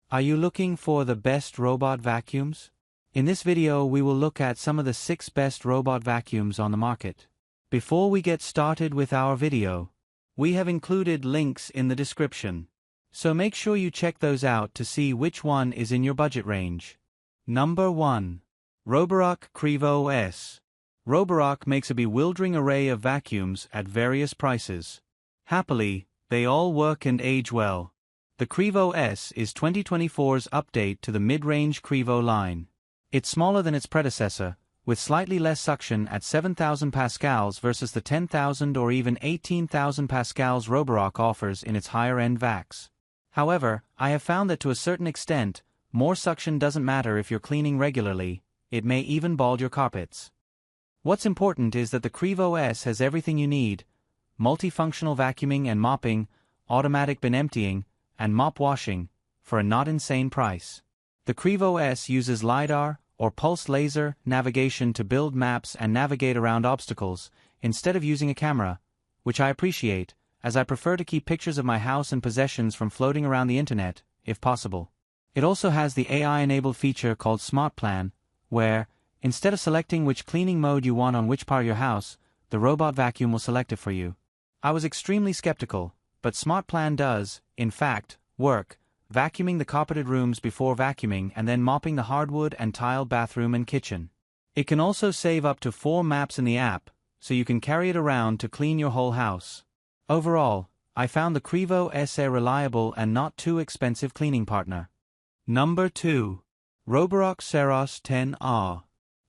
Are you looking for the best robot vacuums? In this video we will look at some of the 6 best robot vacuums on the market. Before we get started with our video, we have included links in the description, so make sure you check those out to see which one is in your budget range. Number 1. Roborock Qrevo S. Roborock makes a bewildering array of vacuums at various prices. Happily, they all work and age well. The Qrevo S is 2024's update to the mid-range Qrevo line. It's smaller than its predecessor, with slightly less suction at 7,000 pascals versus the 10,000 or even 18,000 pascals Roborock offers in its higher-end vacs. However, I have found that to a certain extent, more suction doesn't matter if you're cleaning regularly. It may even bald your carpets. What's important is that the Qrevo S has everything you need: multifunctional vacuuming and mopping, automatic bin emptying, and mop washing, for a not insane price. The Qrevo S uses LiDAR, or pulsed laser, navigation to build maps and navigate around obstacles, instead of using a camera, which I appreciate, as I prefer to keep pictures of my house and possessions from floating around the internet, if possible. It also has the AI-enabled feature called Smart Plan, where, instead of selecting which cleaning mode you want on which part of your house, the robot vacuum will select it for you. I was extremely skeptical, but Smart Plan does, in fact, work, vacuuming the carpeted rooms before vacuuming and then mopping the hardwood and tiled bathroom and kitchen. It can also save up to 4 maps in the app, so you can carry it around to clean your whole house. Overall, I found the Qrevo S a reliable and not too expensive cleaning partner. Number 2. Roborock Saros 10R.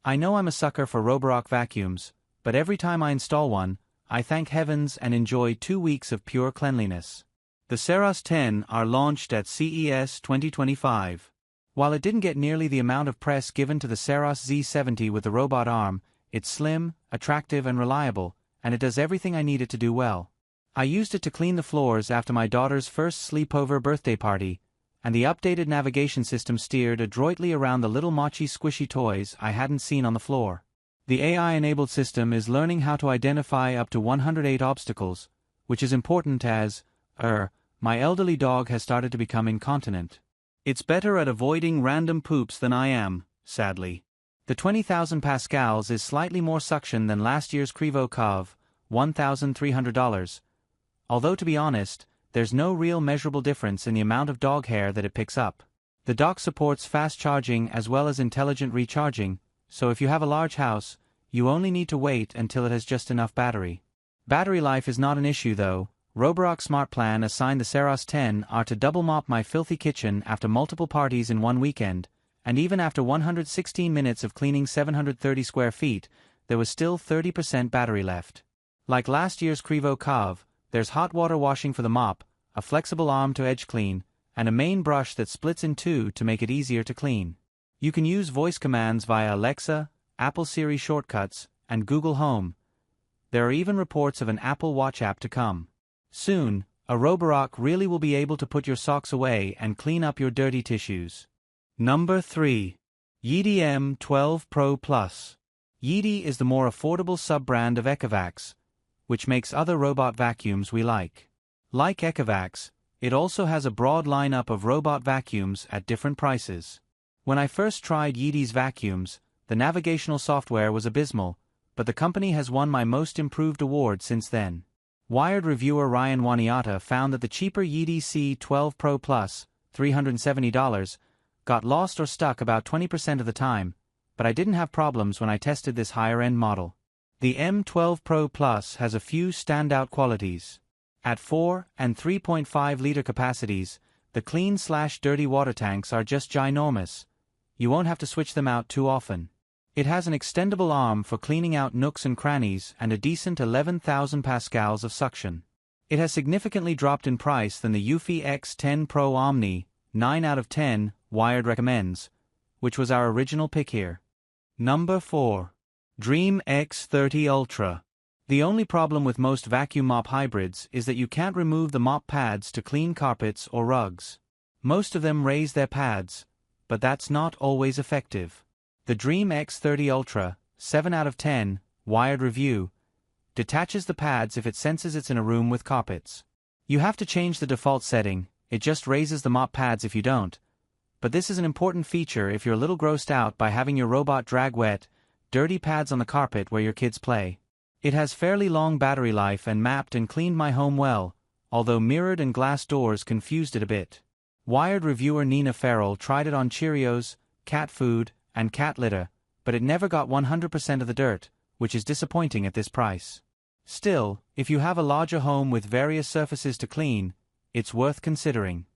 I know I'm a sucker for Roborock vacuums, but every time I install one, I thank heavens and enjoy 2 weeks of pure cleanliness. The Saros 10R launched at CES 2025. While it didn't get nearly the amount of press given to the Saros Z70 with the robot arm, it's slim, attractive and reliable, and it does everything I need it to do well. I used it to clean the floors after my daughter's first sleepover birthday party, and the updated navigation system steered adroitly around the little mochi squishy toys I hadn't seen on the floor. The AI-enabled system is learning how to identify up to 108 obstacles, which is important as, my elderly dog has started to become incontinent. It's better at avoiding random poops than I am, sadly. The 20,000 pascals is slightly more suction than last year's Qrevo Cov, $1,300. Although to be honest, there's no real measurable difference in the amount of dog hair that it picks up. The dock supports fast charging as well as intelligent recharging, so if you have a large house, you only need to wait until it has just enough battery. Battery life is not an issue though. Roborock Smart Plan assigned the Saros 10R to double mop my filthy kitchen after multiple parties in one weekend, and even after 116 minutes of cleaning 730 square feet, there was still 30% battery left. Like last year's Qrevo Cov, there's hot water washing for the mop, a flexible arm to edge clean, and a main brush that splits in 2 to make it easier to clean. You can use voice commands via Alexa, Apple Siri shortcuts, and Google Home. There are even reports of an Apple Watch app to come. Soon, a Roborock really will be able to put your socks away and clean up your dirty tissues. Number 3. Yeedi M12 Pro Plus. Yeedi is the more affordable sub-brand of Ecovacs, which makes other robot vacuums we like. Like Ecovacs, it also has a broad lineup of robot vacuums at different prices. When I first tried Yeedi's vacuums, the navigational software was abysmal, but the company has won my Most Improved award since then. Wired reviewer Ryan Waniata found that the cheaper Yeedi C12 Pro Plus, $370, got lost or stuck about 20% of the time, but I didn't have problems when I tested this higher-end model. The M12 Pro Plus has a few standout qualities. At 4 and 3.5-liter capacities, the clean/dirty water tanks are just ginormous. You won't have to switch them out too often. It has an extendable arm for cleaning out nooks and crannies and a decent 11,000 pascals of suction. It has significantly dropped in price than the Eufy X10 Pro Omni, 9 out of 10, Wired recommends, which was our original pick here. Number 4. Dreame X30 Ultra. The only problem with most vacuum mop hybrids is that you can't remove the mop pads to clean carpets or rugs. Most of them raise their pads, but that's not always effective. The Dreame X30 Ultra, 7 out of 10, Wired review, detaches the pads if it senses it's in a room with carpets. You have to change the default setting, it just raises the mop pads if you don't, but this is an important feature if you're a little grossed out by having your robot drag wet, dirty pads on the carpet where your kids play. It has fairly long battery life and mapped and cleaned my home well, although mirrored and glass doors confused it a bit. Wired reviewer Nina Farrell tried it on Cheerios, cat food, and cat litter, but it never got 100% of the dirt, which is disappointing at this price. Still, if you have a larger home with various surfaces to clean, it's worth considering.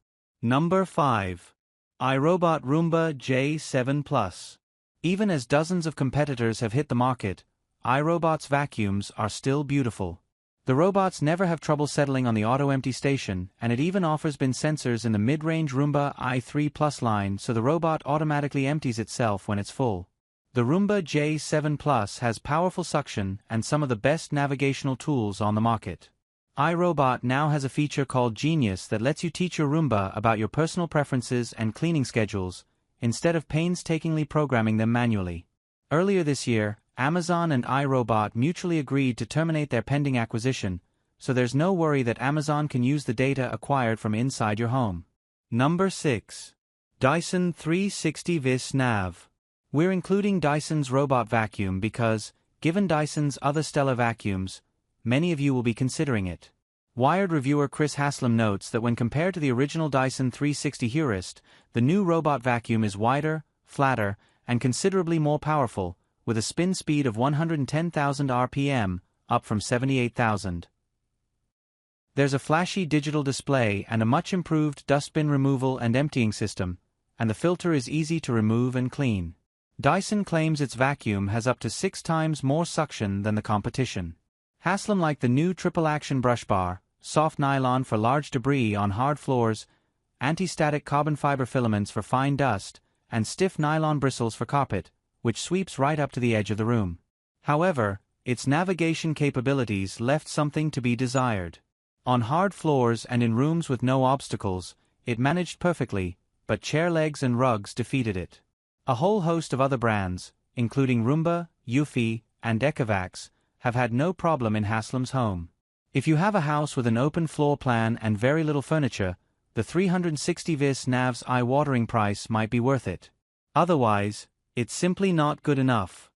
Number 5. iRobot Roomba J7 Plus. Even as dozens of competitors have hit the market, iRobot's vacuums are still beautiful. The robots never have trouble settling on the auto-empty station, and it even offers bin sensors in the mid-range Roomba i3 Plus line so the robot automatically empties itself when it's full. The Roomba J7 Plus has powerful suction and some of the best navigational tools on the market. iRobot now has a feature called Genius that lets you teach your Roomba about your personal preferences and cleaning schedules, instead of painstakingly programming them manually. Earlier this year, Amazon and iRobot mutually agreed to terminate their pending acquisition, so there's no worry that Amazon can use the data acquired from inside your home. Number 6. Dyson 360 Vis Nav. We're including Dyson's robot vacuum because, given Dyson's other stellar vacuums, many of you will be considering it. Wired reviewer Chris Haslam notes that when compared to the original Dyson 360 Hurist, the new robot vacuum is wider, flatter, and considerably more powerful, with a spin speed of 110,000 RPM, up from 78,000. There's a flashy digital display and a much improved dustbin removal and emptying system, and the filter is easy to remove and clean. Dyson claims its vacuum has up to 6 times more suction than the competition. Haslam liked the new triple-action brush bar, soft nylon for large debris on hard floors, anti-static carbon fiber filaments for fine dust, and stiff nylon bristles for carpet, which sweeps right up to the edge of the room. However, its navigation capabilities left something to be desired. On hard floors and in rooms with no obstacles, it managed perfectly, but chair legs and rugs defeated it. A whole host of other brands, including Roomba, Eufy, and Ecovacs, have had no problem in Haslam's home. If you have a house with an open floor plan and very little furniture, the 360 Vis Nav's eye-watering price might be worth it. Otherwise, it's simply not good enough.